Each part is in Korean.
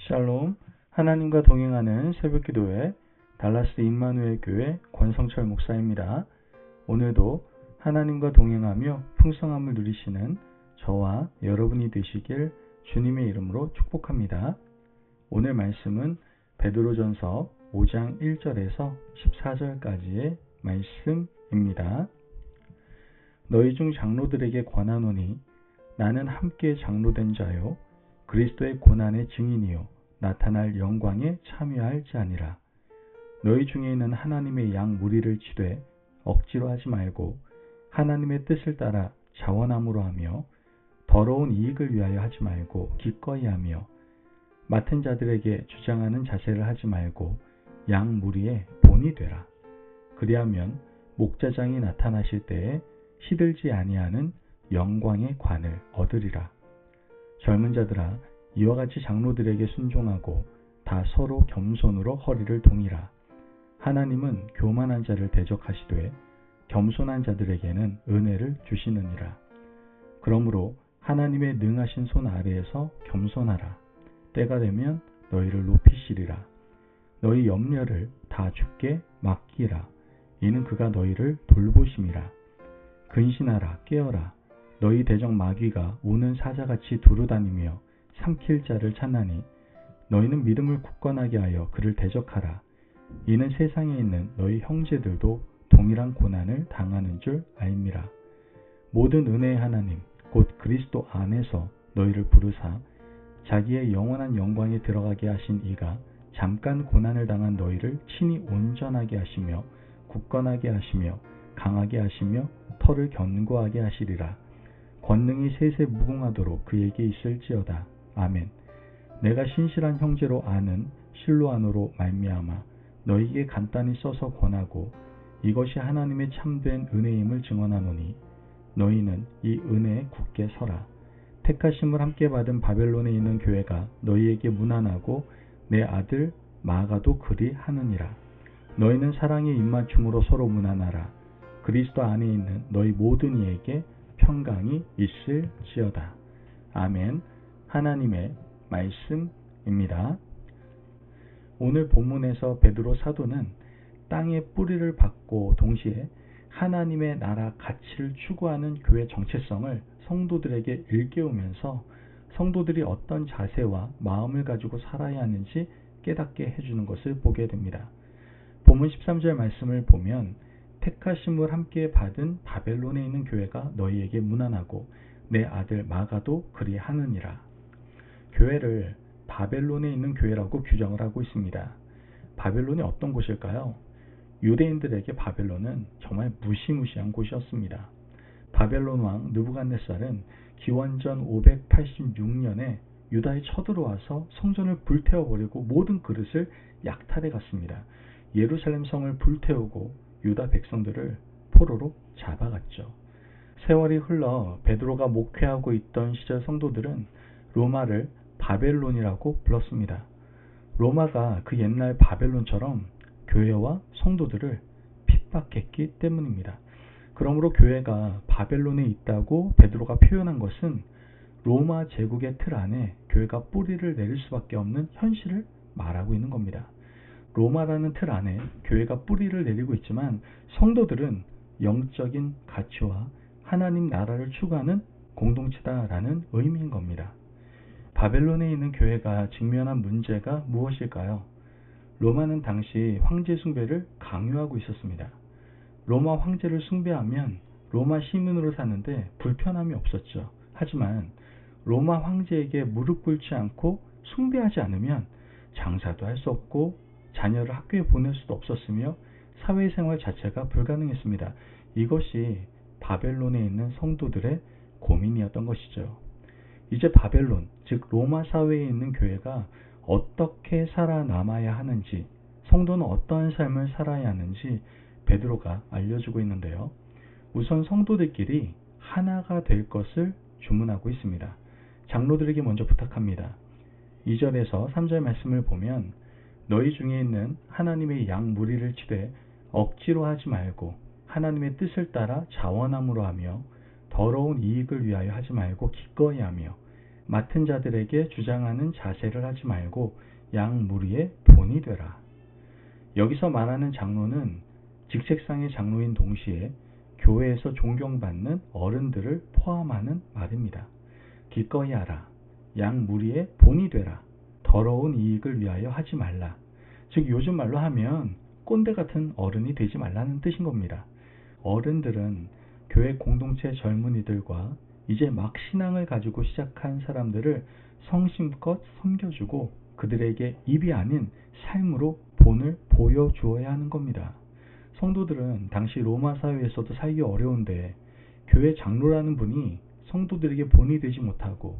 샬롬, 하나님과 동행하는 새벽기도회 달라스 임마누엘 교회 권성철 목사입니다. 오늘도 하나님과 동행하며 풍성함을 누리시는 저와 여러분이 되시길 주님의 이름으로 축복합니다. 오늘 말씀은 베드로전서 5장 1절에서 14절까지의 말씀입니다. 너희 중 장로들에게 권하노니 나는 함께 장로된 자요 그리스도의 고난의 증인이요 나타날 영광에 참여할지 아니라. 너희 중에 있는 하나님의 양 무리를 치되 억지로 하지 말고 하나님의 뜻을 따라 자원함으로 하며 더러운 이익을 위하여 하지 말고 기꺼이 하며 맡은 자들에게 주장하는 자세를 하지 말고 양 무리의 본이 되라. 그리하면 목자장이 나타나실 때에 시들지 아니하는 영광의 관을 얻으리라. 젊은 자들아, 이와 같이 장로들에게 순종하고 다 서로 겸손으로 허리를 동이라. 하나님은 교만한 자를 대적하시되 겸손한 자들에게는 은혜를 주시느니라. 그러므로 하나님의 능하신 손 아래에서 겸손하라. 때가 되면 너희를 높이시리라. 너희 염려를 다 주께 맡기라. 이는 그가 너희를 돌보심이라. 근신하라, 깨어라. 너희 대적 마귀가 우는 사자같이 두루다니며 삼킬 자를 찾나니 너희는 믿음을 굳건하게 하여 그를 대적하라. 이는 세상에 있는 너희 형제들도 동일한 고난을 당하는 줄 알미라. 모든 은혜의 하나님 곧 그리스도 안에서 너희를 부르사 자기의 영원한 영광에 들어가게 하신 이가 잠깐 고난을 당한 너희를 친히 온전하게 하시며 굳건하게 하시며 강하게 하시며 터를 견고하게 하시리라. 권능이 세세 무궁하도록 그에게 있을지어다. 아멘. 내가 신실한 형제로 아는 실로아노로 말미암아 너희에게 간단히 써서 권하고 이것이 하나님의 참된 은혜임을 증언하노니 너희는 이 은혜에 굳게 서라. 택하심을 함께 받은 바벨론에 있는 교회가 너희에게 문안하고 내 아들 마가도 그리 하느니라. 너희는 사랑의 입맞춤으로 서로 문안하라. 그리스도 안에 있는 너희 모든 이에게 평강이 있을지어다. 아멘. 하나님의 말씀입니다. 오늘 본문에서 베드로 사도는 땅의 뿌리를 받고 동시에 하나님의 나라 가치를 추구하는 교회 정체성을 성도들에게 일깨우면서 성도들이 어떤 자세와 마음을 가지고 살아야 하는지 깨닫게 해주는 것을 보게 됩니다. 본문 13절 말씀을 보면 택하심을 함께 받은 바벨론에 있는 교회가 너희에게 문안하고 내 아들 마가도 그리 하느니라. 교회를 바벨론에 있는 교회라고 규정을 하고 있습니다. 바벨론이 어떤 곳일까요? 유대인들에게 바벨론은 정말 무시무시한 곳이었습니다. 바벨론 왕 느부갓네살은 기원전 586년에 유다에 쳐들어와서 성전을 불태워버리고 모든 그릇을 약탈해 갔습니다. 예루살렘 성을 불태우고 유다 백성들을 포로로 잡아갔죠. 세월이 흘러 베드로가 목회하고 있던 시절 성도들은 로마를 바벨론이라고 불렀습니다. 로마가 그 옛날 바벨론처럼 교회와 성도들을 핍박했기 때문입니다. 그러므로 교회가 바벨론에 있다고 베드로가 표현한 것은 로마 제국의 틀 안에 교회가 뿌리를 내릴 수밖에 없는 현실을 말하고 있는 겁니다. 로마라는 틀 안에 교회가 뿌리를 내리고 있지만 성도들은 영적인 가치와 하나님 나라를 추구하는 공동체다라는 의미인 겁니다. 바벨론에 있는 교회가 직면한 문제가 무엇일까요? 로마는 당시 황제 숭배를 강요하고 있었습니다. 로마 황제를 숭배하면 로마 시민으로 사는데 불편함이 없었죠. 하지만 로마 황제에게 무릎 꿇지 않고 숭배하지 않으면 장사도 할 수 없고 자녀를 학교에 보낼 수도 없었으며 사회생활 자체가 불가능했습니다. 이것이 바벨론에 있는 성도들의 고민이었던 것이죠. 이제 바벨론, 즉 로마 사회에 있는 교회가 어떻게 살아남아야 하는지, 성도는 어떠한 삶을 살아야 하는지 베드로가 알려주고 있는데요. 우선 성도들끼리 하나가 될 것을 주문하고 있습니다. 장로들에게 먼저 부탁합니다. 2절에서 3절 말씀을 보면 너희 중에 있는 하나님의 양 무리를 치되 억지로 하지 말고 하나님의 뜻을 따라 자원함으로 하며 더러운 이익을 위하여 하지 말고 기꺼이 하며 맡은 자들에게 주장하는 자세를 하지 말고 양무리의 본이 되라. 여기서 말하는 장로는 직책상의 장로인 동시에 교회에서 존경받는 어른들을 포함하는 말입니다. 기꺼이 하라. 양무리의 본이 되라. 더러운 이익을 위하여 하지 말라. 즉 요즘 말로 하면 꼰대 같은 어른이 되지 말라는 뜻인 겁니다. 어른들은 교회 공동체 젊은이들과 이제 막 신앙을 가지고 시작한 사람들을 성심껏 섬겨주고 그들에게 입이 아닌 삶으로 본을 보여주어야 하는 겁니다. 성도들은 당시 로마 사회에서도 살기 어려운데 교회 장로라는 분이 성도들에게 본이 되지 못하고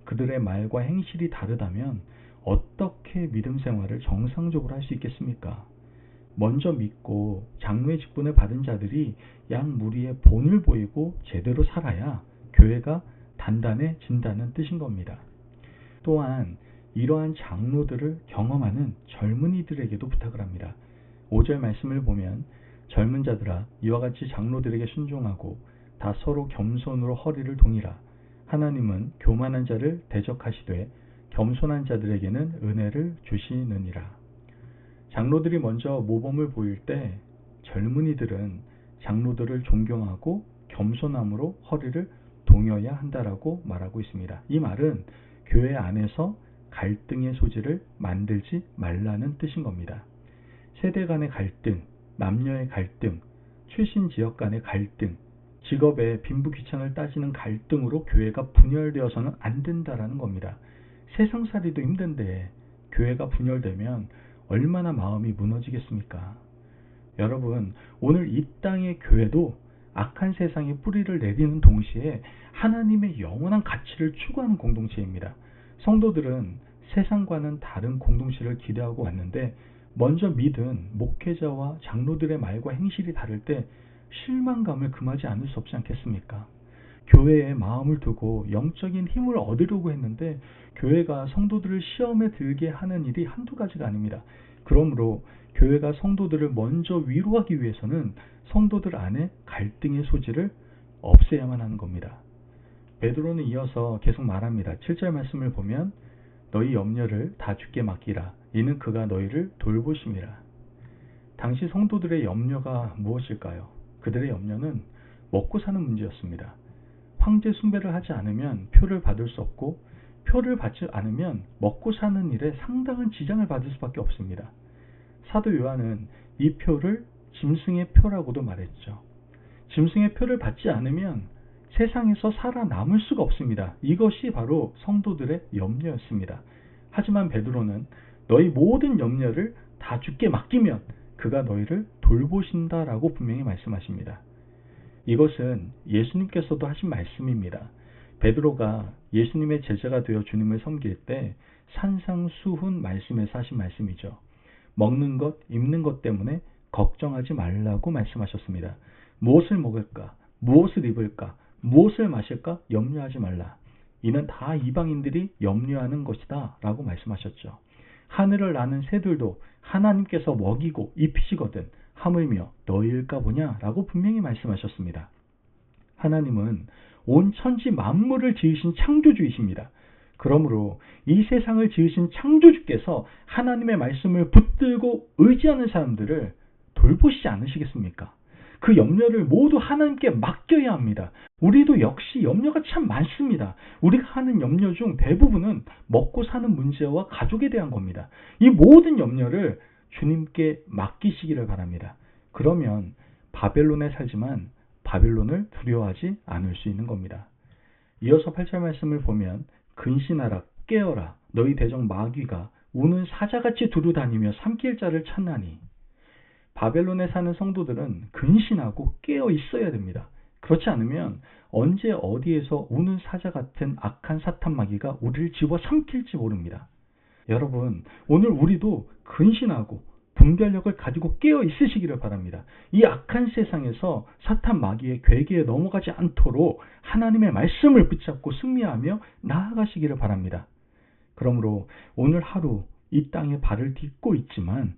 그들의 말과 행실이 다르다면 어떻게 믿음 생활을 정상적으로 할 수 있겠습니까? 먼저 믿고 장로의 직분을 받은 자들이 양무리의 본을 보이고 제대로 살아야 교회가 단단해진다는 뜻인 겁니다. 또한 이러한 장로들을 경험하는 젊은이들에게도 부탁을 합니다. 5절 말씀을 보면 젊은 자들아 이와 같이 장로들에게 순종하고 다 서로 겸손으로 허리를 동이라. 하나님은 교만한 자를 대적하시되 겸손한 자들에게는 은혜를 주시느니라. 장로들이 먼저 모범을 보일 때 젊은이들은 장로들을 존경하고 겸손함으로 허리를 동여야 한다라고 말하고 있습니다. 이 말은 교회 안에서 갈등의 소지를 만들지 말라는 뜻인 겁니다. 세대 간의 갈등, 남녀의 갈등, 출신 지역 간의 갈등, 직업의 빈부귀천을 따지는 갈등으로 교회가 분열되어서는 안 된다라는 겁니다. 세상살이도 힘든데 교회가 분열되면 얼마나 마음이 무너지겠습니까? 여러분, 오늘 이 땅의 교회도 악한 세상에 뿌리를 내리는 동시에 하나님의 영원한 가치를 추구하는 공동체입니다. 성도들은 세상과는 다른 공동체를 기대하고 왔는데 먼저 믿은 목회자와 장로들의 말과 행실이 다를 때 실망감을 금하지 않을 수 없지 않겠습니까? 교회에 마음을 두고 영적인 힘을 얻으려고 했는데 교회가 성도들을 시험에 들게 하는 일이 한두 가지가 아닙니다. 그러므로 교회가 성도들을 먼저 위로하기 위해서는 성도들 안에 갈등의 소지를 없애야만 하는 겁니다. 베드로는 이어서 계속 말합니다. 7절 말씀을 보면 너희 염려를 다 주께 맡기라. 이는 그가 너희를 돌보심이라. 당시 성도들의 염려가 무엇일까요? 그들의 염려는 먹고 사는 문제였습니다. 황제 숭배를 하지 않으면 표를 받을 수 없고 표를 받지 않으면 먹고 사는 일에 상당한 지장을 받을 수밖에 없습니다. 사도 요한은 이 표를 짐승의 표라고도 말했죠. 짐승의 표를 받지 않으면 세상에서 살아남을 수가 없습니다. 이것이 바로 성도들의 염려였습니다. 하지만 베드로는 너희 모든 염려를 다 주께 맡기면 그가 너희를 돌보신다라고 분명히 말씀하십니다. 이것은 예수님께서도 하신 말씀입니다. 베드로가 예수님의 제자가 되어 주님을 섬길 때 산상수훈 말씀에서 하신 말씀이죠. 먹는 것, 입는 것 때문에 걱정하지 말라고 말씀하셨습니다. 무엇을 먹을까? 무엇을 입을까? 무엇을 마실까? 염려하지 말라. 이는 다 이방인들이 염려하는 것이다 라고 말씀하셨죠. 하늘을 나는 새들도 하나님께서 먹이고 입히시거든 하물며 너희일까 보냐 라고 분명히 말씀하셨습니다. 하나님은 온 천지 만물을 지으신 창조주이십니다. 그러므로 이 세상을 지으신 창조주께서 하나님의 말씀을 붙들고 의지하는 사람들을 돌보시지 않으시겠습니까? 그 염려를 모두 하나님께 맡겨야 합니다. 우리도 역시 염려가 참 많습니다. 우리가 하는 염려 중 대부분은 먹고 사는 문제와 가족에 대한 겁니다. 이 모든 염려를 주님께 맡기시기를 바랍니다. 그러면 바벨론에 살지만 바벨론을 두려워하지 않을 수 있는 겁니다. 이어서 8절 말씀을 보면 근신하라 깨어라 너희 대적 마귀가 우는 사자같이 두루다니며 삼킬 자를 찾나니. 바벨론에 사는 성도들은 근신하고 깨어 있어야 됩니다. 그렇지 않으면 언제 어디에서 우는 사자 같은 악한 사탄 마귀가 우리를 집어 삼킬지 모릅니다. 여러분, 오늘 우리도 근신하고 분별력을 가지고 깨어 있으시기를 바랍니다. 이 악한 세상에서 사탄 마귀의 괴계에 넘어가지 않도록 하나님의 말씀을 붙잡고 승리하며 나아가시기를 바랍니다. 그러므로 오늘 하루 이 땅에 발을 딛고 있지만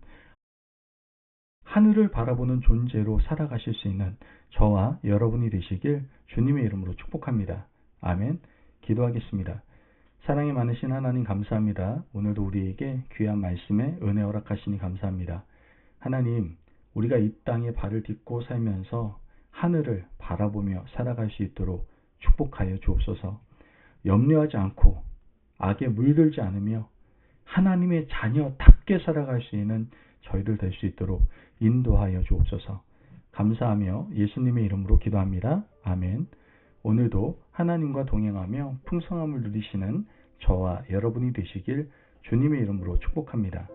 하늘을 바라보는 존재로 살아가실 수 있는 저와 여러분이 되시길 주님의 이름으로 축복합니다. 아멘. 기도하겠습니다. 사랑이 많으신 하나님 감사합니다. 오늘도 우리에게 귀한 말씀에 은혜 허락하시니 감사합니다. 하나님, 우리가 이 땅에 발을 딛고 살면서 하늘을 바라보며 살아갈 수 있도록 축복하여 주옵소서. 염려하지 않고 악에 물들지 않으며 하나님의 자녀답게 살아갈 수 있는 저희들 될 수 있도록 인도하여 주옵소서. 감사하며 예수님의 이름으로 기도합니다. 아멘. 오늘도 하나님과 동행하며 풍성함을 누리시는 저와 여러분이 되시길 주님의 이름으로 축복합니다.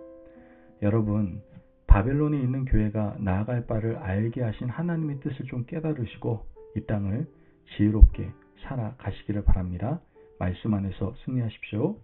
여러분, 바벨론에 있는 교회가 나아갈 바를 알게 하신 하나님의 뜻을 좀 깨달으시고 이 땅을 지혜롭게 살아가시기를 바랍니다. 말씀 안에서 승리하십시오.